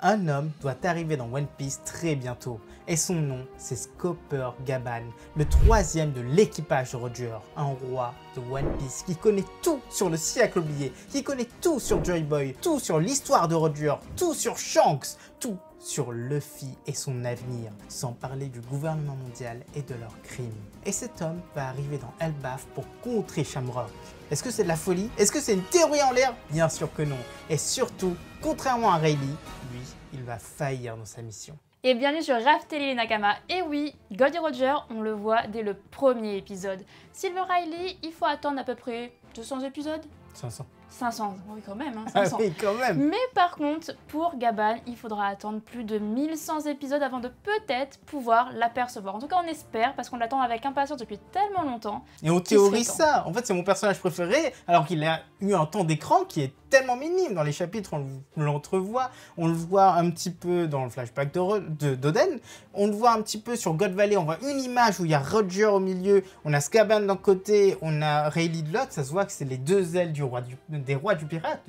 Un homme doit arriver dans One Piece très bientôt, et son nom c'est Scopper Gaban, le troisième de l'équipage de Roger, un roi de One Piece qui connaît tout sur le siècle oublié, qui connaît tout sur Joy Boy, tout sur l'histoire de Roger, tout sur Shanks, tout sur Luffy et son avenir, sans parler du gouvernement mondial et de leurs crimes. Et cet homme va arriver dans Elbaf pour contrer Shamrock. Est-ce que c'est de la folie? Est-ce que c'est une théorie en l'air? Bien sûr que non. Et surtout, contrairement à Rayleigh, lui, il va faillir dans sa mission. Et bienvenue sur Raftelli les Nakama. Et oui, Goldie Roger, on le voit dès le premier épisode. Silver Rayleigh, il faut attendre à peu près 200 épisodes 500. 500, oui quand même, hein, 500. Ah oui, quand même. Mais par contre, pour Gaban, il faudra attendre plus de 1100 épisodes avant de peut-être pouvoir l'apercevoir. En tout cas, on espère, parce qu'on l'attend avec impatience depuis tellement longtemps. Et on théorise ça. En fait, c'est mon personnage préféré, alors qu'il a eu un temps d'écran qui est tellement minime. Dans les chapitres, on l'entrevoit, on le voit un petit peu dans le flashback d'Oden, on le voit un petit peu sur God Valley, on voit une image où il y a Roger au milieu, on a Scaban d'un côté, on a Rayleigh de l'autre, ça se voit que c'est les deux ailes des rois du pirate,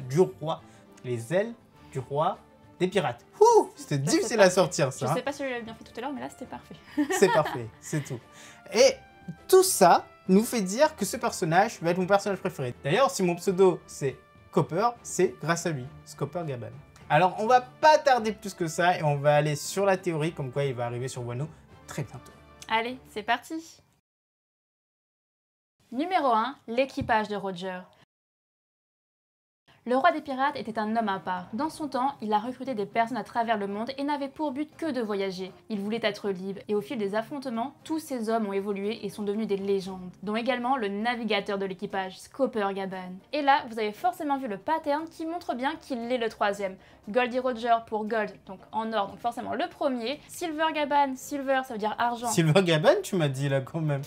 les ailes du roi des pirates. Ouh, c'était difficile à sortir ça. Je sais pas si je l'avais bien fait tout à l'heure, mais là c'était parfait. C'est parfait, c'est tout. Et tout ça nous fait dire que ce personnage va être mon personnage préféré. D'ailleurs, si mon pseudo c'est Copper, c'est grâce à lui, Scopper Gaban. Alors on va pas tarder plus que ça et on va aller sur la théorie comme quoi il va arriver sur Wano très bientôt. Allez, c'est parti. Numéro 1, l'équipage de Roger. Le roi des pirates était un homme à part. Dans son temps, il a recruté des personnes à travers le monde et n'avait pour but que de voyager. Il voulait être libre et au fil des affrontements, tous ces hommes ont évolué et sont devenus des légendes, dont également le navigateur de l'équipage, Scopper Gaban. Et là, vous avez forcément vu le pattern qui montre bien qu'il est le troisième. Goldie Roger pour Gold, donc en or, donc forcément le premier. Silver Gaban, Silver ça veut dire argent. Silver Gaban, tu m'as dit là quand même.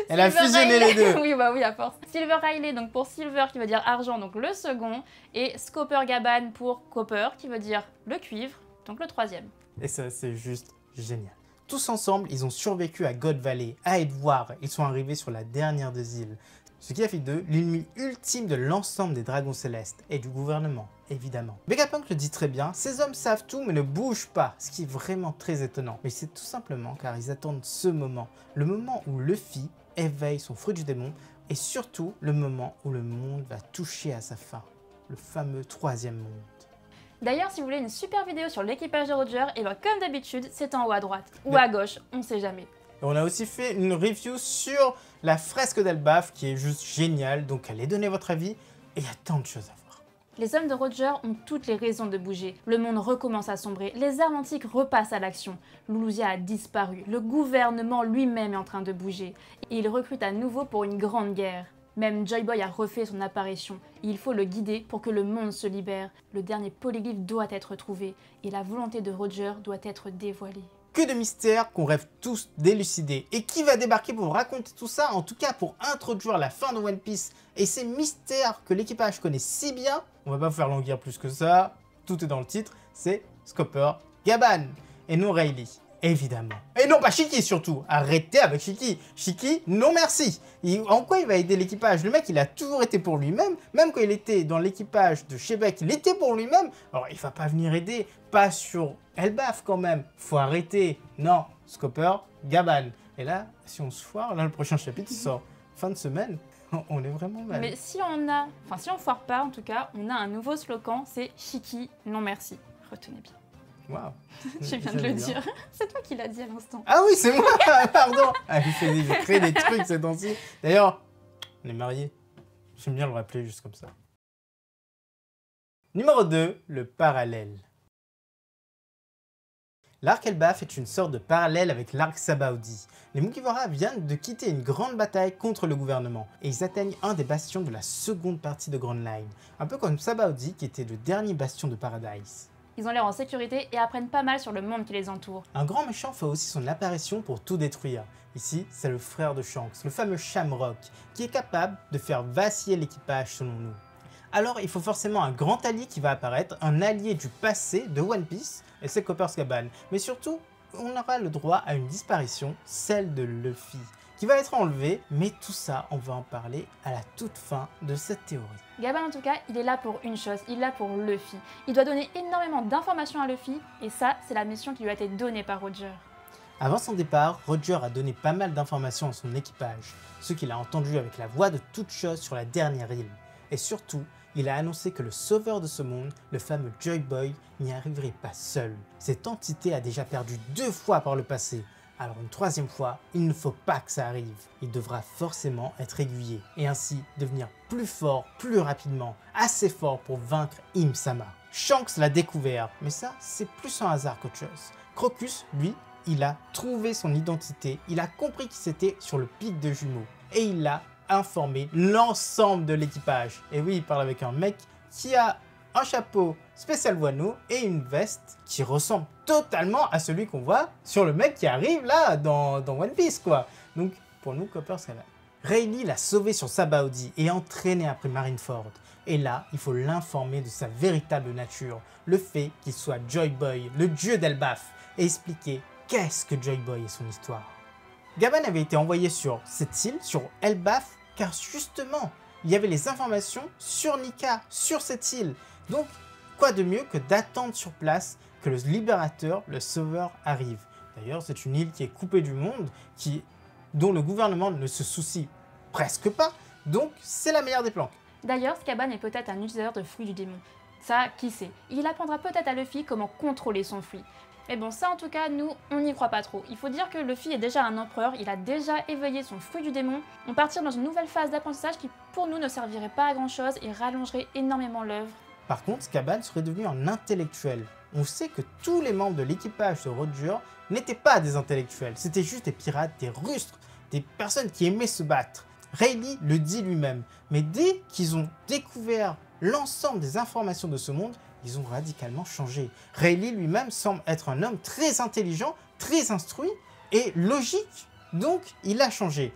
Elle a fusionné les deux. Oui, bah oui, à force. Silver Rayleigh, donc pour Silver qui veut dire argent, donc le second. Et Scopper Gaban pour Copper qui veut dire le cuivre, donc le troisième. Et ça, c'est juste génial. Tous ensemble, ils ont survécu à God Valley, à Edward. Ils sont arrivés sur la dernière des îles. Ce qui a fait d'eux l'ennemi ultime de l'ensemble des dragons célestes et du gouvernement, évidemment. Vegapunk le dit très bien, ces hommes savent tout mais ne bougent pas, ce qui est vraiment très étonnant. Mais c'est tout simplement car ils attendent ce moment, le moment où Luffy éveille son fruit du démon et surtout le moment où le monde va toucher à sa fin, le fameux troisième monde. D'ailleurs, si vous voulez une super vidéo sur l'équipage de Roger, et bien comme d'habitude, c'est en haut à droite ou à gauche, on sait jamais. Et on a aussi fait une review sur la fresque d'Elbaf qui est juste géniale, donc allez donner votre avis et il y a tant de choses à voir. Les hommes de Roger ont toutes les raisons de bouger. Le monde recommence à sombrer, les armes antiques repassent à l'action. Lulusia a disparu, le gouvernement lui-même est en train de bouger. Et il recrute à nouveau pour une grande guerre. Même Joy Boy a refait son apparition. Et il faut le guider pour que le monde se libère. Le dernier polyglyphe doit être trouvé et la volonté de Roger doit être dévoilée. Que de mystères qu'on rêve tous d'élucider. Et qui va débarquer pour raconter tout ça, en tout cas pour introduire la fin de One Piece et ces mystères que l'équipage connaît si bien. On va pas vous faire languir plus que ça, tout est dans le titre, c'est Scopper Gaban et non Rayleigh, évidemment. Et non pas Shiki surtout, arrêtez avec Shiki. Shiki, non merci. En quoi il va aider l'équipage? Le mec il a toujours été pour lui-même, même quand il était dans l'équipage de Shebeck, il était pour lui-même. Alors il va pas venir aider, pas sur Elbaf quand même, faut arrêter. Non, Scopper Gaban. Et là, si on se foire, là le prochain chapitre sort fin de semaine, on est vraiment mal. Mais si on foire pas en tout cas, on a un nouveau slogan, c'est Shiki, non merci. Retenez bien. Waouh. Je viens de le dire. C'est toi qui l'as dit à l'instant. Ah oui, c'est moi, pardon. Ah, je crée des trucs ces temps-ci. D'ailleurs, on est mariés. J'aime bien le rappeler juste comme ça. Numéro 2, le parallèle. L'arc Elbaf est une sorte de parallèle avec l'arc Sabaody. Les Mugiwara viennent de quitter une grande bataille contre le gouvernement et ils atteignent un des bastions de la seconde partie de Grand Line, un peu comme Sabaody qui était le dernier bastion de Paradise. Ils ont l'air en sécurité et apprennent pas mal sur le monde qui les entoure. Un grand méchant fait aussi son apparition pour tout détruire. Ici, c'est le frère de Shanks, le fameux Shamrock, qui est capable de faire vaciller l'équipage selon nous. Alors il faut forcément un grand allié qui va apparaître, un allié du passé de One Piece, et c'est Copper Gaban. Mais surtout, on aura le droit à une disparition, celle de Luffy, qui va être enlevé, mais tout ça, on va en parler à la toute fin de cette théorie. Gaban en tout cas, il est là pour une chose, il est là pour Luffy. Il doit donner énormément d'informations à Luffy, et ça, c'est la mission qui lui a été donnée par Roger. Avant son départ, Roger a donné pas mal d'informations à son équipage, ce qu'il a entendu avec la voix de toute chose sur la dernière île. Et surtout, il a annoncé que le sauveur de ce monde, le fameux Joy Boy, n'y arriverait pas seul. Cette entité a déjà perdu 2 fois par le passé, alors une 3e fois, il ne faut pas que ça arrive. Il devra forcément être aiguillé, et ainsi devenir plus fort, plus rapidement, assez fort pour vaincre Im-sama. Shanks l'a découvert, mais ça, c'est plus un hasard qu'autre chose. Crocus, lui, il a trouvé son identité, il a compris qu'il était sur le pic de jumeaux, et il l'a informé l'ensemble de l'équipage. Et oui, il parle avec un mec qui a un chapeau spécial Wano et une veste qui ressemble totalement à celui qu'on voit sur le mec qui arrive là dans One Piece quoi. Donc pour nous, Copper c'est là. Rayleigh l'a sauvé sur Sabaody et entraîné après Marineford. Et là, il faut l'informer de sa véritable nature, le fait qu'il soit Joy Boy, le dieu d'Elbaf, et expliquer qu'est-ce que Joy Boy et son histoire. Gaban avait été envoyé sur cette île, sur Elbaf, car justement, il y avait les informations sur Nika, sur cette île. Donc, quoi de mieux que d'attendre sur place que le libérateur, le sauveur, arrive. D'ailleurs, c'est une île qui est coupée du monde, dont le gouvernement ne se soucie presque pas, donc c'est la meilleure des planques. D'ailleurs, Scaban est peut-être un utilisateur de fruits du démon. Ça, qui sait. Il apprendra peut-être à Luffy comment contrôler son fruit. Mais bon, ça en tout cas, nous, on n'y croit pas trop. Il faut dire que Luffy est déjà un empereur, il a déjà éveillé son fruit du démon. On partira dans une nouvelle phase d'apprentissage qui, pour nous, ne servirait pas à grand chose et rallongerait énormément l'œuvre. Par contre, Scaban serait devenu un intellectuel. On sait que tous les membres de l'équipage de Roger n'étaient pas des intellectuels, c'était juste des pirates, des rustres, des personnes qui aimaient se battre. Rayleigh le dit lui-même, mais dès qu'ils ont découvert l'ensemble des informations de ce monde, ils ont radicalement changé. Rayleigh lui-même semble être un homme très intelligent, très instruit et logique, donc il a changé.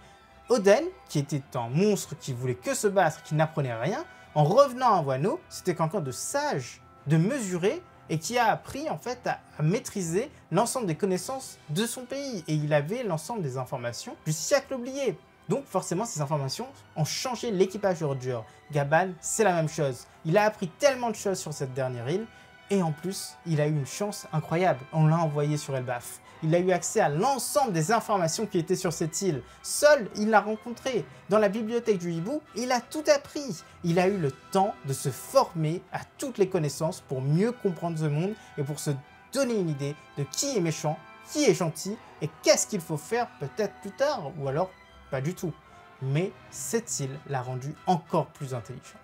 Oden, qui était un monstre qui voulait que se battre, qui n'apprenait rien, en revenant à Wano, c'était quelqu'un de sage, de mesuré, et qui a appris en fait à maîtriser l'ensemble des connaissances de son pays. Et il avait l'ensemble des informations du siècle oublié. Donc forcément, ces informations ont changé l'équipage de Roger. Gaban, c'est la même chose. Il a appris tellement de choses sur cette dernière île, et en plus, il a eu une chance incroyable. On l'a envoyé sur Elbaf. Il a eu accès à l'ensemble des informations qui étaient sur cette île. Seul, il l'a rencontré. Dans la bibliothèque du hibou, il a tout appris. Il a eu le temps de se former à toutes les connaissances pour mieux comprendre ce monde et pour se donner une idée de qui est méchant, qui est gentil et qu'est-ce qu'il faut faire peut-être plus tard ou alors pas du tout. Mais cette île l'a rendu encore plus intelligent.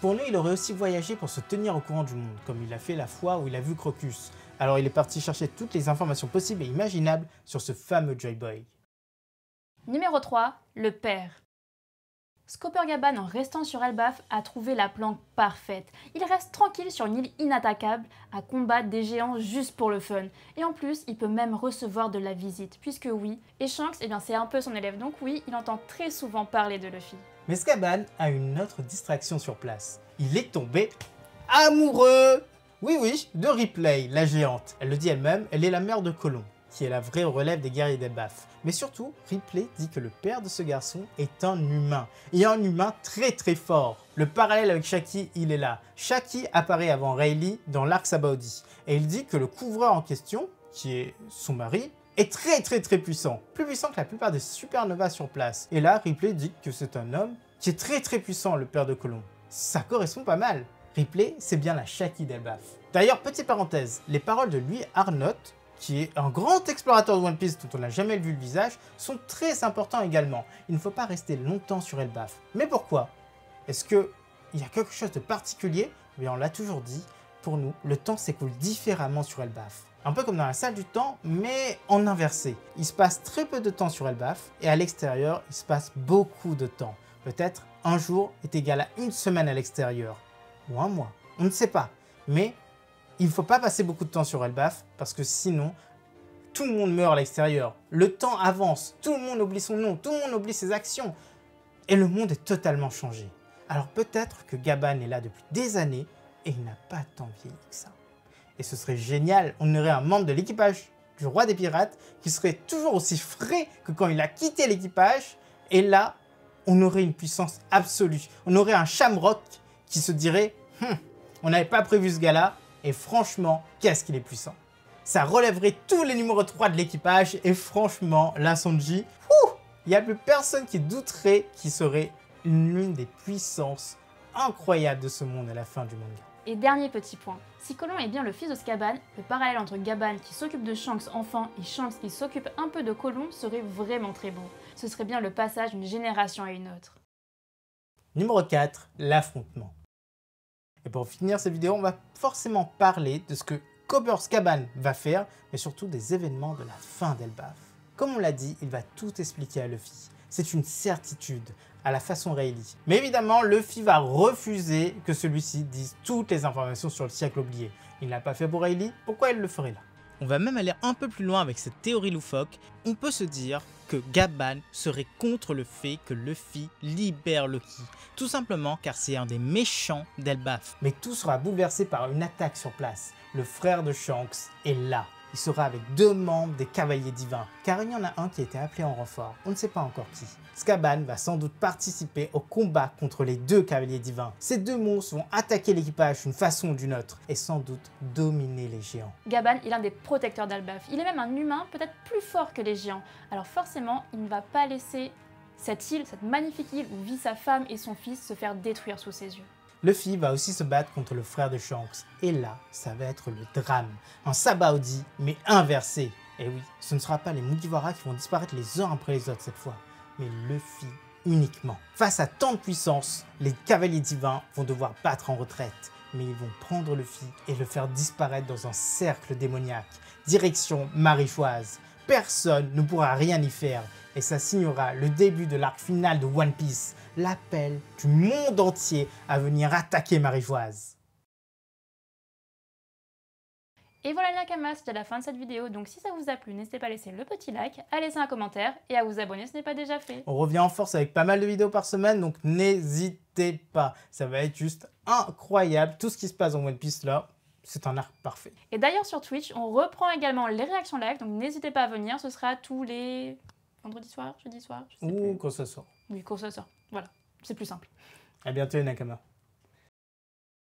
Pour nous, il aurait aussi voyagé pour se tenir au courant du monde, comme il a fait la fois où il a vu Crocus. Alors il est parti chercher toutes les informations possibles et imaginables sur ce fameux Joy Boy. Numéro 3, le père. Scopper Gaban, en restant sur Elbaf, a trouvé la planque parfaite. Il reste tranquille sur une île inattaquable, à combattre des géants juste pour le fun. Et en plus, il peut même recevoir de la visite, puisque oui, et Shanks, eh bien c'est un peu son élève, donc oui, il entend très souvent parler de Luffy. Mais Scaban a une autre distraction sur place. Il est tombé amoureux! Oui, de Ripley, la géante. Elle le dit elle-même, elle est la mère de Colon, qui est la vraie relève des guerriers d'Elbaf. Mais surtout, Ripley dit que le père de ce garçon est un humain. Et un humain très fort. Le parallèle avec Shaki, il est là. Shaki apparaît avant Rayleigh dans l'arc Sabaody. Et il dit que le couvreur en question, qui est son mari, est très puissant. Plus puissant que la plupart des supernovas sur place. Et là, Ripley dit que c'est un homme qui est très puissant, le père de Colon. Ça correspond pas mal. Ripley, c'est bien la Shaki d'Elbaf. D'ailleurs, petite parenthèse, les paroles de Louis Arnott, qui est un grand explorateur de One Piece dont on n'a jamais vu le visage, sont très importants également. Il ne faut pas rester longtemps sur Elbaf. Mais pourquoi? Est-ce qu'il y a quelque chose de particulier? Eh bien, on l'a toujours dit, pour nous, le temps s'écoule différemment sur Elbaf. Un peu comme dans la salle du temps, mais en inversé. Il se passe très peu de temps sur Elbaf, et à l'extérieur, il se passe beaucoup de temps. Peut-être un jour est égal à une semaine à l'extérieur. Ou un mois, on ne sait pas. Mais il ne faut pas passer beaucoup de temps sur Elbaf, parce que sinon, tout le monde meurt à l'extérieur. Le temps avance, tout le monde oublie son nom, tout le monde oublie ses actions. Et le monde est totalement changé. Alors peut-être que Gaban est là depuis des années, et il n'a pas tant vieilli que ça. Et ce serait génial, on aurait un membre de l'équipage du roi des pirates qui serait toujours aussi frais que quand il a quitté l'équipage. Et là, on aurait une puissance absolue. On aurait un Shamrock qui se dirait on n'avait pas prévu ce gars-là, et franchement, qu'est-ce qu'il est puissant. Ça relèverait tous les numéros 3 de l'équipage, et franchement, là, Sanji, il n'y a plus personne qui douterait qu'il serait l'une des puissances incroyables de ce monde à la fin du manga. Et dernier petit point, si Colon est bien le fils de Scaban, le parallèle entre Gaban qui s'occupe de Shanks enfant et Shanks qui s'occupe un peu de Colon serait vraiment très beau. Ce serait bien le passage d'une génération à une autre. Numéro 4, l'affrontement. Et pour finir cette vidéo, on va forcément parler de ce que Cobber Scaban va faire, mais surtout des événements de la fin d'Elbaf. Comme on l'a dit, il va tout expliquer à Luffy. C'est une certitude, à la façon Rayleigh. Mais évidemment, Luffy va refuser que celui-ci dise toutes les informations sur le siècle oublié. Il n'a pas fait pour Rayleigh, pourquoi il le ferait là? On va même aller un peu plus loin avec cette théorie loufoque. On peut se dire que Gaban serait contre le fait que Luffy libère Lucky. Tout simplement car c'est un des méchants d'Elbaf. Mais tout sera bouleversé par une attaque sur place. Le frère de Shanks est là. Il sera avec 2 membres des Cavaliers Divins, car il y en a un qui a été appelé en renfort, on ne sait pas encore qui. Scaban va sans doute participer au combat contre les 2 Cavaliers Divins. Ces 2 monstres vont attaquer l'équipage d'une façon ou d'une autre, et sans doute dominer les géants. Gaban est l'un des protecteurs d'Elbaf, il est même un humain peut-être plus fort que les géants, alors forcément il ne va pas laisser cette île, cette magnifique île où vit sa femme et son fils se faire détruire sous ses yeux. Luffy va aussi se battre contre le frère de Shanks, et là, ça va être le drame. Un Sabaody, mais inversé. Et oui, ce ne sera pas les Mugiwara qui vont disparaître les uns après les autres cette fois, mais Luffy uniquement. Face à tant de puissance, les Cavaliers Divins vont devoir battre en retraite, mais ils vont prendre Luffy et le faire disparaître dans un cercle démoniaque. Direction Marichoise. Personne ne pourra rien y faire, et ça signera le début de l'arc final de One Piece, l'appel du monde entier à venir attaquer Marichoise. Et voilà les Nakamas, c'est la fin de cette vidéo, donc si ça vous a plu, n'hésitez pas à laisser le petit like, à laisser un commentaire et à vous abonner si ce n'est pas déjà fait. On revient en force avec pas mal de vidéos par semaine, donc n'hésitez pas, ça va être juste incroyable, tout ce qui se passe dans One Piece là. C'est un arc parfait. Et d'ailleurs sur Twitch, on reprend également les réactions live, donc n'hésitez pas à venir, ce sera tous les vendredi soir, jeudi soir, je sais plus. Ou quand ça sort. Oui, quand ça sort, voilà, c'est plus simple. À bientôt les Nakamas.